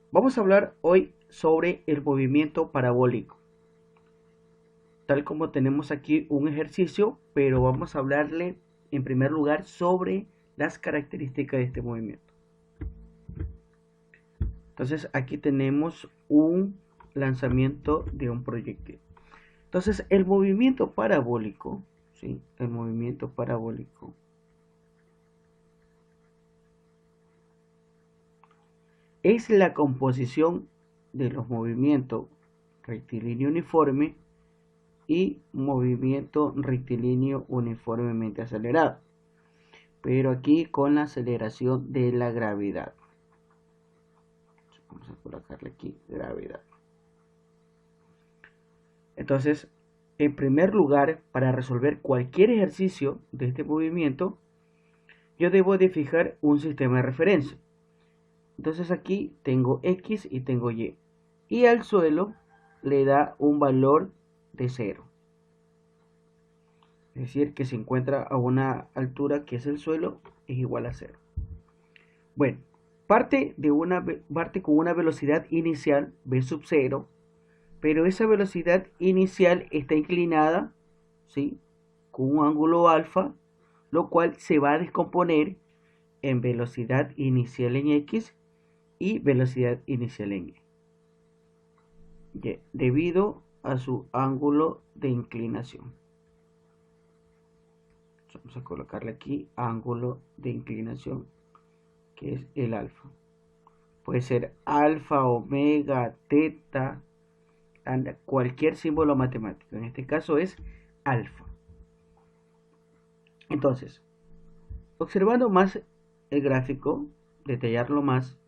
Vamos a hablar hoy sobre el movimiento parabólico. Tal como tenemos aquí un ejercicio, pero vamos a hablarle en primer lugar sobre las características de este movimiento. Entonces aquí tenemos un lanzamiento de un proyectil. Entonces el movimiento parabólico, ¿sí? El movimiento parabólico es la composición de los movimientos rectilíneo uniforme y movimiento rectilíneo uniformemente acelerado, pero aquí con la aceleración de la gravedad. Vamos a colocarle aquí gravedad. Entonces, en primer lugar, para resolver cualquier ejercicio de este movimiento, yo debo de fijar un sistema de referencia. Entonces aquí tengo X y tengo Y. Y al suelo le da un valor de 0. Es decir, que se encuentra a una altura que es el suelo, es igual a 0. Bueno, parte con una velocidad inicial v sub 0, pero esa velocidad inicial está inclinada, ¿sí? Con un ángulo alfa, lo cual se va a descomponer en velocidad inicial en X y velocidad inicial en Y, debido a su ángulo de inclinación. Vamos a colocarle aquí ángulo de inclinación, que es el alfa. Puede ser alfa, omega, teta, cualquier símbolo matemático. En este caso es alfa. Entonces, observando más el gráfico, detallarlo más.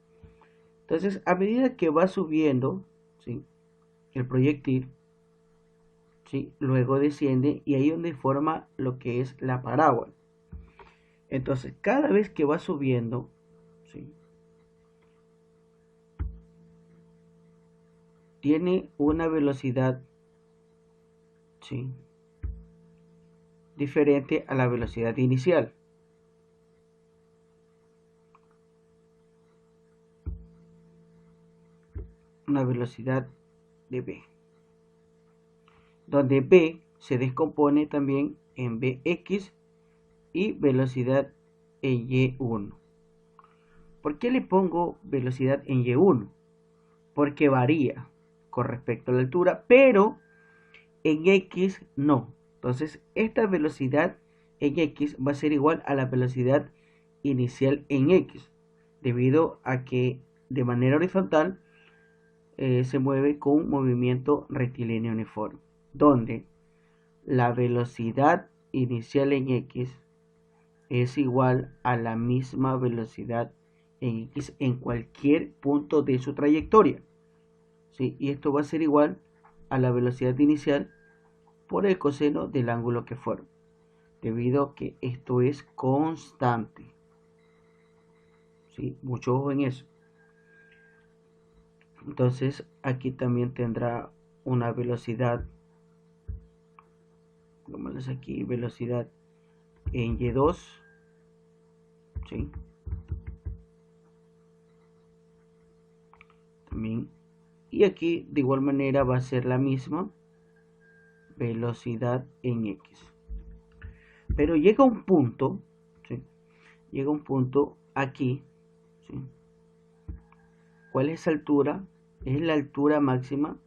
Entonces, a medida que va subiendo, ¿sí?, el proyectil, ¿sí?, luego desciende y ahí es donde forma lo que es la parábola. Entonces, cada vez que va subiendo, ¿sí?, tiene una velocidad, ¿sí?, diferente a la velocidad inicial. Una velocidad de v, donde v se descompone también en vx y velocidad en y1. ¿Por qué le pongo velocidad en y1? Porque varía con respecto a la altura, pero en x no. Entonces esta velocidad en x va a ser igual a la velocidad inicial en x, debido a que de manera horizontal se mueve con un movimiento rectilíneo uniforme, donde la velocidad inicial en x es igual a la misma velocidad en x en cualquier punto de su trayectoria, ¿sí? Y esto va a ser igual a la velocidad inicial por el coseno del ángulo que forma, debido a que esto es constante, ¿sí? Mucho ojo en eso. Entonces aquí también tendrá una velocidad, pongámosles aquí velocidad en y2, ¿sí? También, y aquí de igual manera va a ser la misma velocidad en x. Pero llega un punto, ¿sí?, llega un punto aquí, ¿sí? ¿Cuál es esa altura? Es la altura máxima.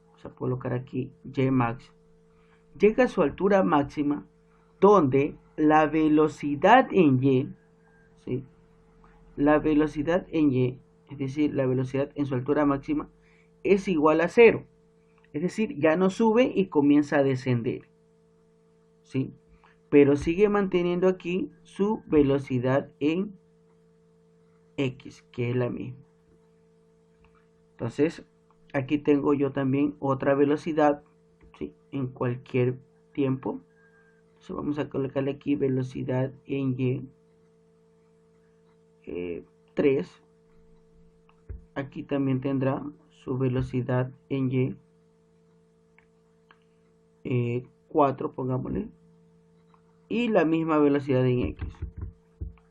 Vamos a colocar aquí y max. Llega a su altura máxima donde la velocidad en y, ¿sí?, la velocidad en y, es decir, la velocidad en su altura máxima, es igual a 0. Es decir, ya no sube y comienza a descender, ¿sí? Pero sigue manteniendo aquí su velocidad en x, que es la misma. Entonces, aquí tengo yo también otra velocidad, ¿sí?, en cualquier tiempo. Entonces vamos a colocarle aquí velocidad en y 3. Aquí también tendrá su velocidad en y 4, pongámosle, y la misma velocidad en x,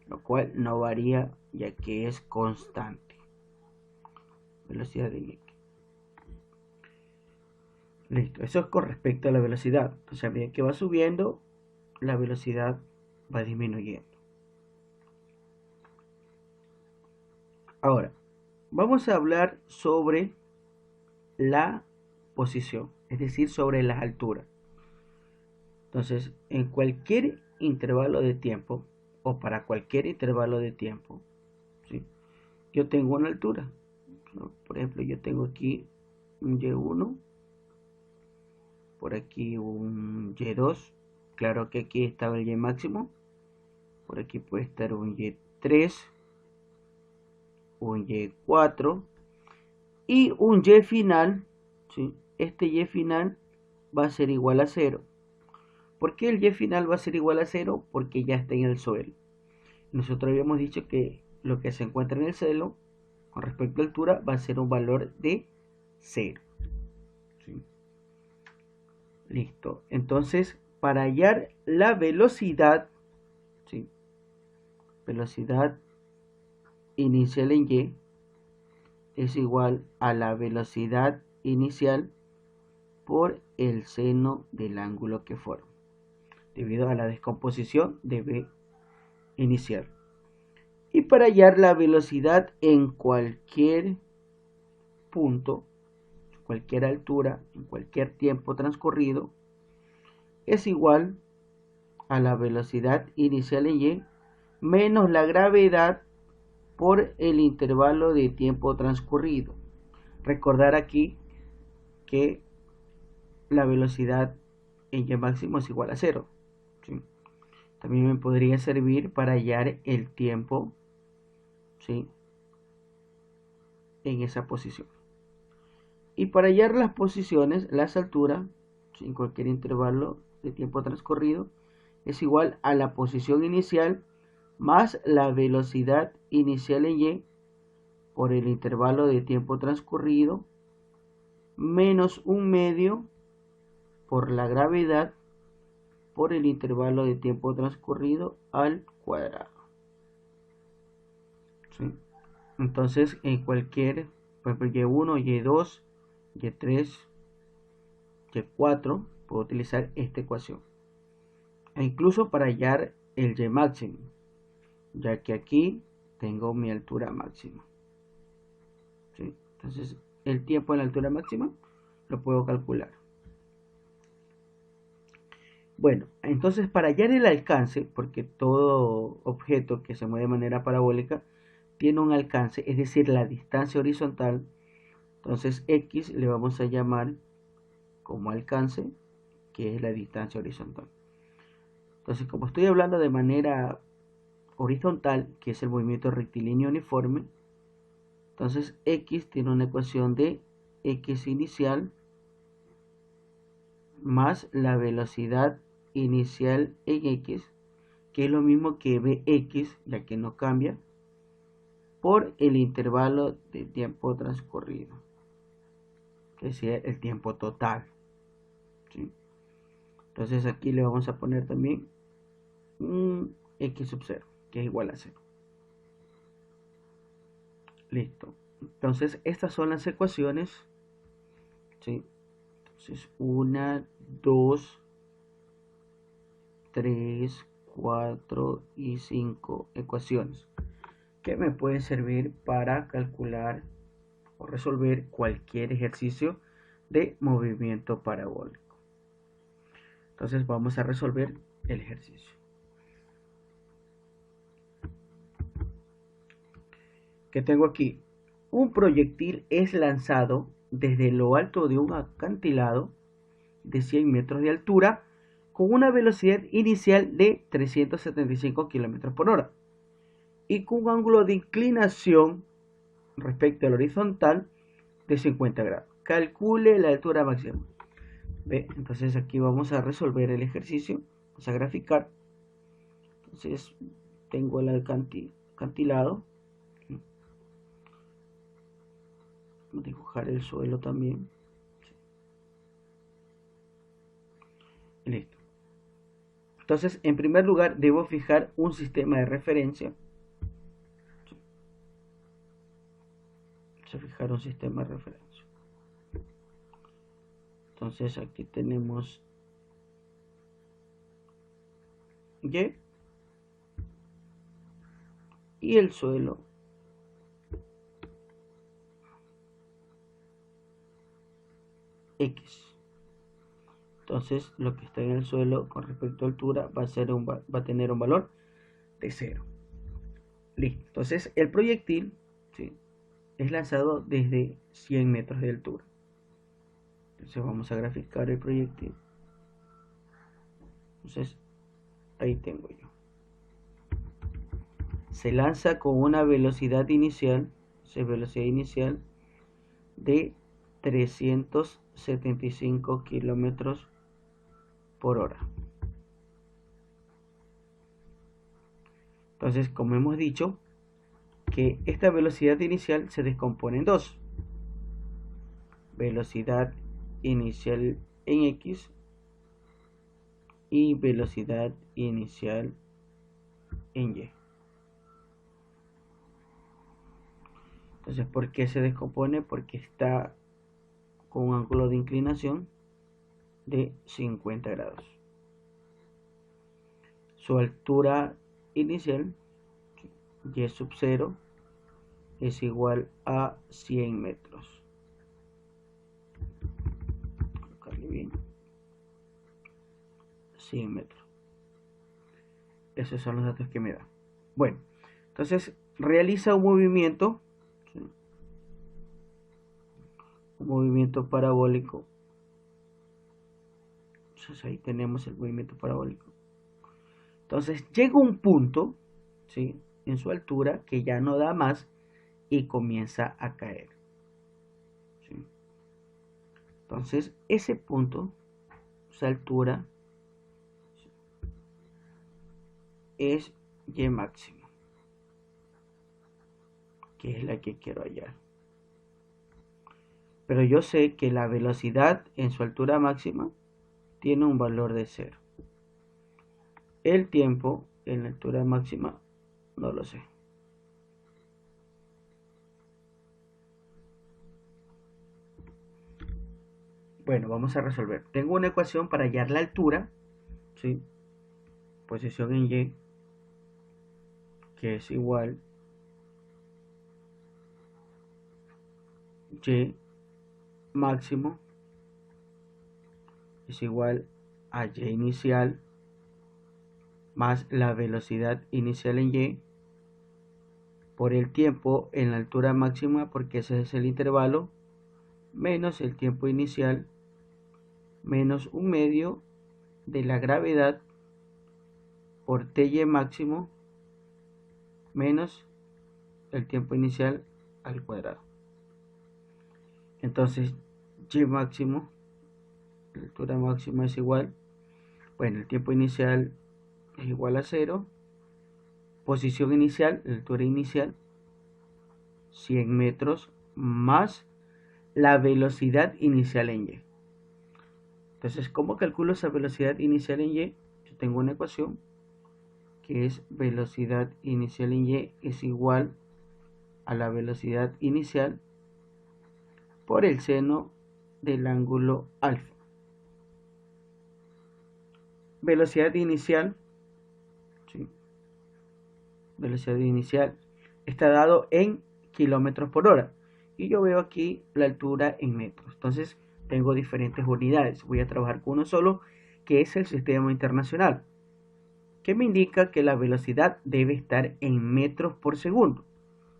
lo cual no varía ya que es constante. Velocidad en X. Listo, eso es con respecto a la velocidad. Entonces, a medida que va subiendo, la velocidad va disminuyendo. Ahora, vamos a hablar sobre la posición, es decir, sobre las alturas. Entonces, en cualquier intervalo de tiempo, o para cualquier intervalo de tiempo, ¿sí?, yo tengo una altura, ¿no? Por ejemplo, yo tengo aquí un Y1, por aquí un Y2, claro que aquí estaba el Y máximo, por aquí puede estar un Y3, un Y4 y un Y final, ¿sí? Este Y final va a ser igual a 0. ¿Por qué el Y final va a ser igual a 0? Porque ya está en el suelo. Nosotros habíamos dicho que lo que se encuentra en el suelo con respecto a altura va a ser un valor de 0. ¿Sí? Listo. Entonces, para hallar la velocidad, ¿sí?, velocidad inicial en Y es igual a la velocidad inicial por el seno del ángulo que forma, debido a la descomposición de B inicial. Y para hallar la velocidad en cualquier punto, cualquier altura, en cualquier tiempo transcurrido, es igual a la velocidad inicial en Y menos la gravedad por el intervalo de tiempo transcurrido. Recordar aquí que la velocidad en Y máximo es igual a 0. ¿Sí? También me podría servir para hallar el tiempo, ¿sí?, en esa posición. Y para hallar las posiciones, las alturas, ¿sí?, en cualquier intervalo de tiempo transcurrido, es igual a la posición inicial más la velocidad inicial en Y por el intervalo de tiempo transcurrido menos un medio por la gravedad por el intervalo de tiempo transcurrido al cuadrado. ¿Sí? Entonces, en cualquier, por ejemplo, Y1, Y2, Y3, Y4, puedo utilizar esta ecuación. E incluso para hallar el Y máximo, ya que aquí tengo mi altura máxima. ¿Sí? Entonces, el tiempo en la altura máxima lo puedo calcular. Bueno, entonces para hallar el alcance, porque todo objeto que se mueve de manera parabólica tiene un alcance, es decir, la distancia horizontal, entonces X le vamos a llamar como alcance, que es la distancia horizontal. Entonces, como estoy hablando de manera horizontal, que es el movimiento rectilíneo uniforme, entonces X tiene una ecuación de X inicial más la velocidad inicial en X, que es lo mismo que Bx, ya que no cambia, por el intervalo de tiempo transcurrido, que sea el tiempo total. ¿Sí? Entonces aquí le vamos a poner también un X sub 0, que es igual a 0. Listo. Entonces estas son las ecuaciones. ¿Sí? Entonces 1, 2, 3, 4 y 5 ecuaciones que me pueden servir para calcular o resolver cualquier ejercicio de movimiento parabólico. Entonces vamos a resolver el ejercicio. Que tengo aquí, un proyectil es lanzado desde lo alto de un acantilado de 100 metros de altura con una velocidad inicial de 375 km por hora y con un ángulo de inclinación respecto al horizontal de 50 grados. Calcule la altura máxima. ¿Ve? Entonces aquí vamos a resolver el ejercicio, vamos a graficar. Entonces tengo el acantilado, vamos a dibujar el suelo también. Listo. Entonces, en primer lugar, debo fijar un sistema de referencia. Vamos a fijar un sistema de referencia. Entonces aquí tenemos y el suelo X. Entonces lo que está en el suelo con respecto a altura va a tener un valor de 0. Listo. Entonces el proyectil, ¿sí?, es lanzado desde 100 metros de altura. Entonces vamos a graficar el proyectil. Entonces ahí tengo yo. Se lanza con una velocidad inicial, de 375 kilómetros por hora. Entonces, como hemos dicho, que esta velocidad inicial se descompone en dos: velocidad inicial en X y velocidad inicial en Y. Entonces, ¿por qué se descompone? Porque está con un ángulo de inclinación de 50 grados. Su altura inicial, Y sub 0, es igual a 100 metros. Colocarle bien. 100 metros. Esos son los datos que me da. Bueno, entonces realiza un movimiento, ¿sí?, un movimiento parabólico. Entonces ahí tenemos el movimiento parabólico. Entonces llega un punto, ¿sí?, en su altura que ya no da más y comienza a caer, ¿sí? Entonces ese punto, esa altura, ¿sí?, es Y máximo, que es la que quiero hallar. Pero yo sé que la velocidad en su altura máxima tiene un valor de 0. El tiempo en la altura máxima no lo sé. Bueno, vamos a resolver. Tengo una ecuación para hallar la altura, ¿sí?, posición en Y, que es igual Y máximo es igual a Y inicial más la velocidad inicial en Y por el tiempo en la altura máxima, porque ese es el intervalo, menos el tiempo inicial, menos un medio de la gravedad por TY máximo menos el tiempo inicial al cuadrado. Entonces Y máximo, la altura máxima es igual, bueno, el tiempo inicial es igual a 0, posición inicial, la altura inicial, 100 metros, más la velocidad inicial en Y. Entonces, ¿cómo calculo esa velocidad inicial en Y? Yo tengo una ecuación que es velocidad inicial en Y es igual a la velocidad inicial por el seno del ángulo alfa. Velocidad inicial, ¿sí?, velocidad inicial está dado en kilómetros por hora y yo veo aquí la altura en metros. Entonces tengo diferentes unidades. Voy a trabajar con uno solo, que es el sistema internacional, que me indica que la velocidad debe estar en metros por segundo.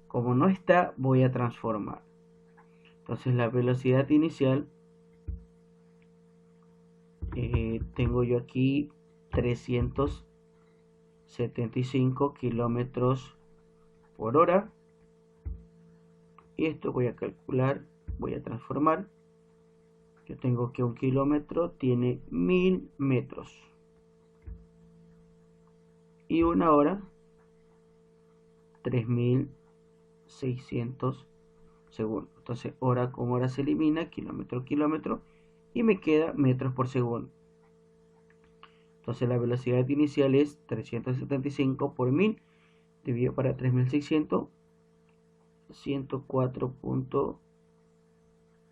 Como no está, voy a transformar. Entonces la velocidad inicial, tengo yo aquí 375 kilómetros por hora. Y esto voy a calcular, voy a transformar. Yo tengo que un kilómetro tiene 1000 metros. Y una hora, 3600 segundos. Entonces hora con hora se elimina, kilómetro, kilómetro, y me queda metros por segundo. Entonces la velocidad inicial es 375 por 1000 dividido para 3600, 104.0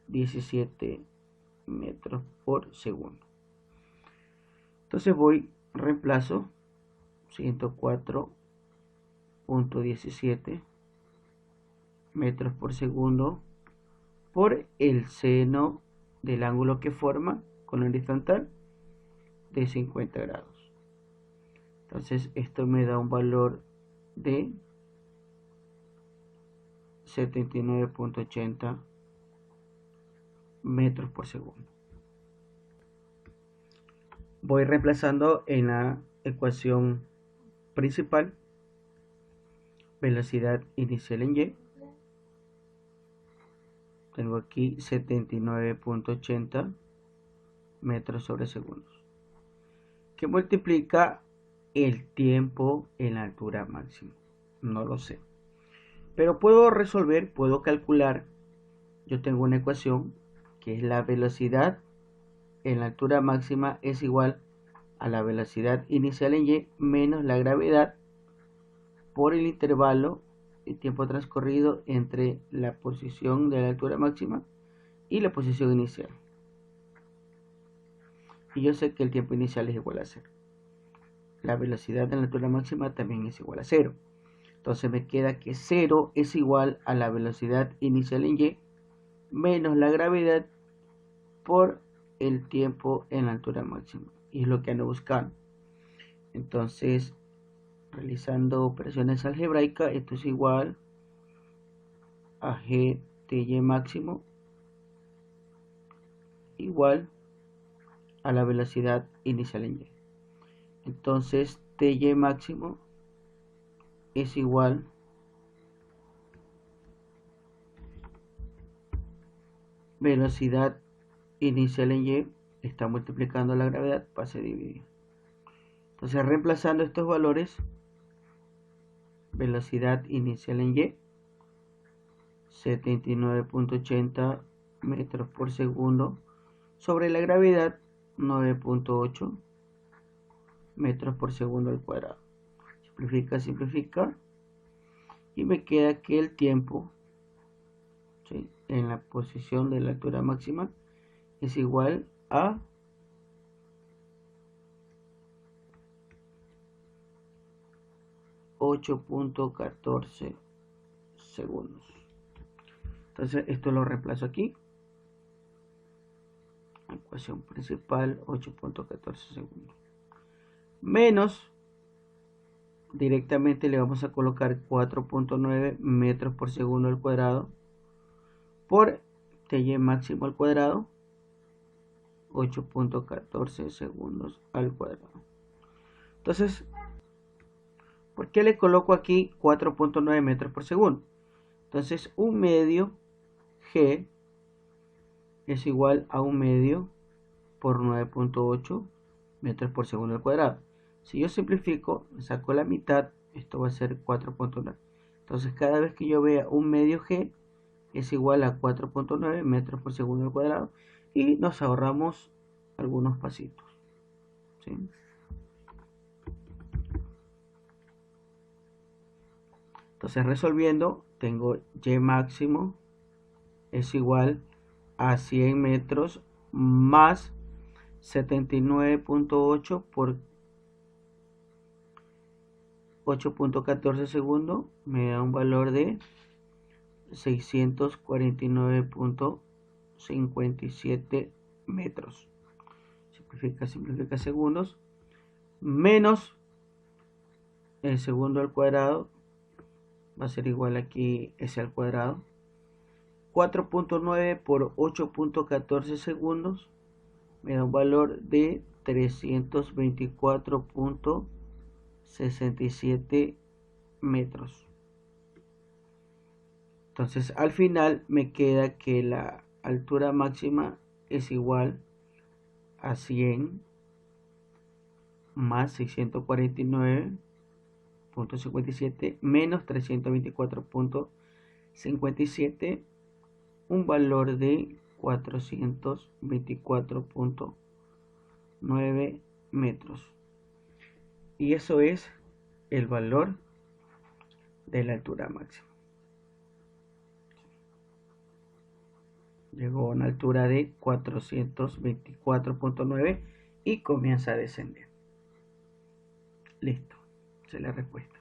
17 metros por segundo. Entonces voy, reemplazo 104.17 metros por segundo por el seno del ángulo que forma con la horizontal de 50 grados. Entonces esto me da un valor de 79.80 metros por segundo. Voy reemplazando en la ecuación principal velocidad inicial en y. Tengo aquí 79.80 metros sobre segundos, que multiplica el tiempo en la altura máxima. No lo sé, pero puedo resolver, puedo calcular. Yo tengo una ecuación que es la velocidad en la altura máxima es igual a la velocidad inicial en y menos la gravedad por el intervalo de tiempo transcurrido entre la posición de la altura máxima y la posición inicial. Y yo sé que el tiempo inicial es igual a 0. La velocidad en la altura máxima también es igual a 0. Entonces me queda que 0 es igual a la velocidad inicial en y menos la gravedad por el tiempo en la altura máxima. Y es lo que ando buscando. Entonces, realizando operaciones algebraicas, esto es igual a g de y máximo igual a la velocidad inicial en y. Entonces, ty máximo es igual velocidad inicial en y, está multiplicando la gravedad, pase a dividir. Entonces, reemplazando estos valores, velocidad inicial en y, 79.80 metros por segundo, sobre la gravedad, 9.8 metros por segundo al cuadrado. Simplifica, simplifica, y me queda que el tiempo, ¿sí?, en la posición de la altura máxima es igual a 8.14 segundos. Entonces esto lo reemplazo aquí. Ecuación principal, 8.14 segundos. Menos, directamente le vamos a colocar 4.9 metros por segundo al cuadrado por ty máximo al cuadrado, 8.14 segundos al cuadrado. Entonces, ¿por qué le coloco aquí 4.9 metros por segundo? Entonces, un medio g es igual a un medio por 9.8 metros por segundo al cuadrado. Si yo simplifico, saco la mitad, esto va a ser 4.9. Entonces, cada vez que yo vea un medio g es igual a 4.9 metros por segundo al cuadrado, y nos ahorramos algunos pasitos, ¿sí? Entonces, resolviendo, tengo y máximo es igual a 100 metros más 79.8 por 8.14 segundos, me da un valor de 649.57 metros. Simplifica, simplifica segundos, menos el segundo al cuadrado, va a ser igual aquí s al cuadrado, 4.9 por 8.14 segundos, me da un valor de 324.67 metros. Entonces, al final me queda que la altura máxima es igual a 100 más 649.57 menos 324.57, un valor de 424.9 metros. Y eso es el valor de la altura máxima. Llegó a una altura de 424.9 y comienza a descender. Listo, esa es la respuesta.